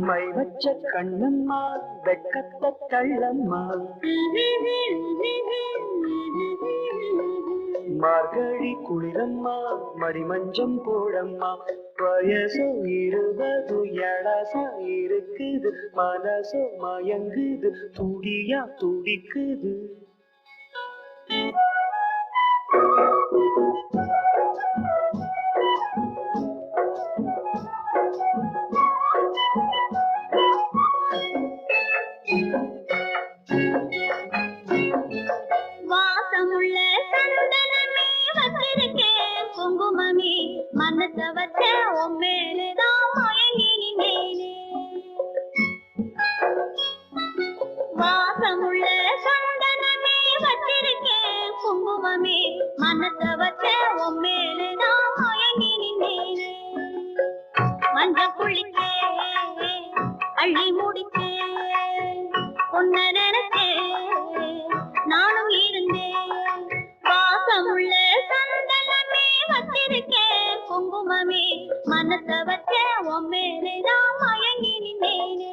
my வச்ச கண்ணம்மா வெக்கத்த கள்ளம்மா மார்கழி குளிரம்மா மடிமஞ்சம் போடம்மா வயசோ 20 எழசா இருக்குது மனசோ மயங்குது துடியா துடிக்குது வாசமுள்ள சந்தனமே வச்சிருக்கேன் குங்குமமே மனச வச்ச உம்மேலதான் மயங்கி நின்னேனே வாசமுள்ள சந்தனமே வச்சிருக்கேன் குங்குமமே மனச வச்ச உம்மேலதான் மயங்கி நின்னேனே மஞ்ச குளிச்சே அள்ளி முடிச்சே உன்ன நினைச்சே நானும் இருந்தேன் வாசமுள்ள சந்தனமே வச்சிருக்கேன் குங்குமமே மனச வச்ச உம்மேலதான் மயங்கி நின்னேனே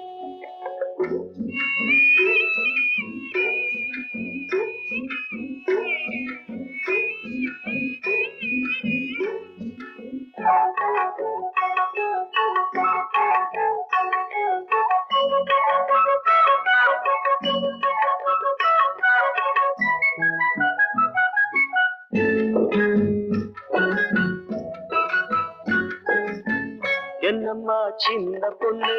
என்னம்மா சின்ன பொண்ணு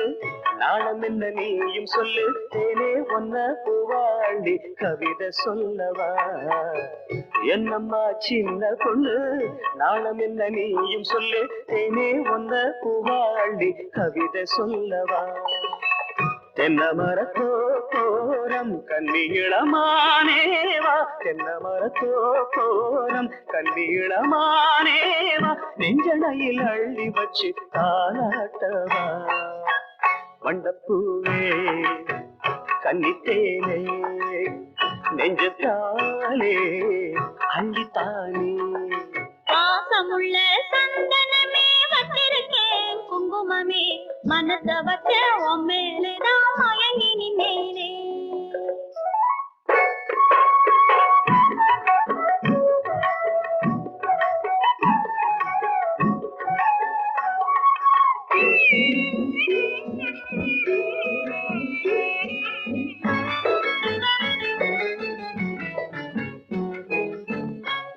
நாணம் என்ன நீயும் சொல்லு தேனே ஒன்ன பூவாண்டி கவிதை சொல்லவா என்னம்மா சின்ன பொண்ணு நாணம் என்ன நீயும் சொல்லு தேனே ஒன்ன பூவாண்டி கவிதை சொல்லவா தென்ன மரத்தோ போரம் கன்னி இளமானேவா தென்ன மரத்தோ போரம் கன்னி இளமானேவா நெஞ்சனையில் அள்ளி வச்சு தாலாட்டவா வண்டப்பூவே கன்னித்தேனே நெஞ்சத்தாலே அள்ளித்தானே வாசமுள்ள சந்தனமே வச்சிருக்கேன் குங்குமமே மனச வச்ச உம்மேலதான் மயங்கி நின்னேனே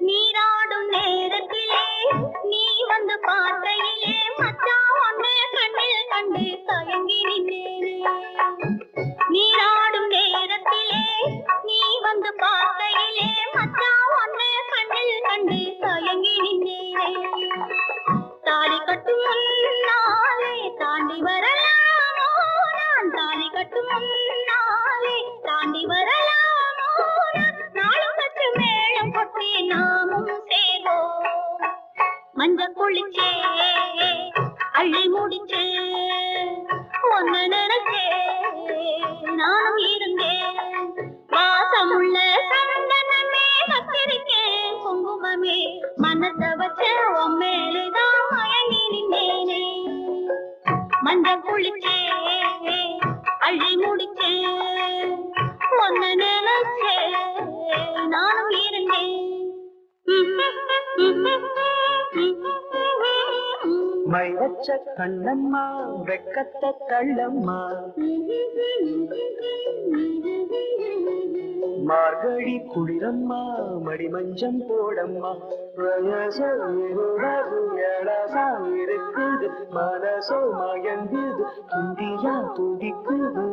நீராடும் நேரத்திலே நீ வந்து பார்க்கையிலே மச்சான் ஒன்னு கண்ணில் கண்டு தயங்கி நின்னேனே நீராடும் நேரத்திலே நீ வந்து பார்க்கையிலே மச்சான் ஒன்னு கண்ணில் கண்டு தயங்கி நின்னேனே தாலி கட்டும் முன்னாலே தாண்டி வரலாமோ நான் தாலி கட்டும் முன்னாலே தாண்டி வரலாமோ நாளும் கற்று மேளம் கொட்டி நாமும் சேவோம் மஞ்ச குளிச்சே அள்ளி முடிச்சே ஒன்னு நினைச்சே நானும் இருந்தேன் வாசமுள்ள சந்தனமே வச்சிருக்கேன் குங்குமமே மனச வச்ச உம்மேலதான் மயங்கி நின்னேனே மஞ்ச குளிச்சே அள்ளி முடிச்சே ஒன்னு நினைச்சே நானும் இருந்தேன் மை வச்ச கண்ணம்மா வெக்கத்த கள்ளம்மா மார்கழி குளிரம்மா மடிமஞ்சம் போடம்மா வயசோ 20 எழசா இருக்குது மனசோ மயங்குது துடியா துடிக்குது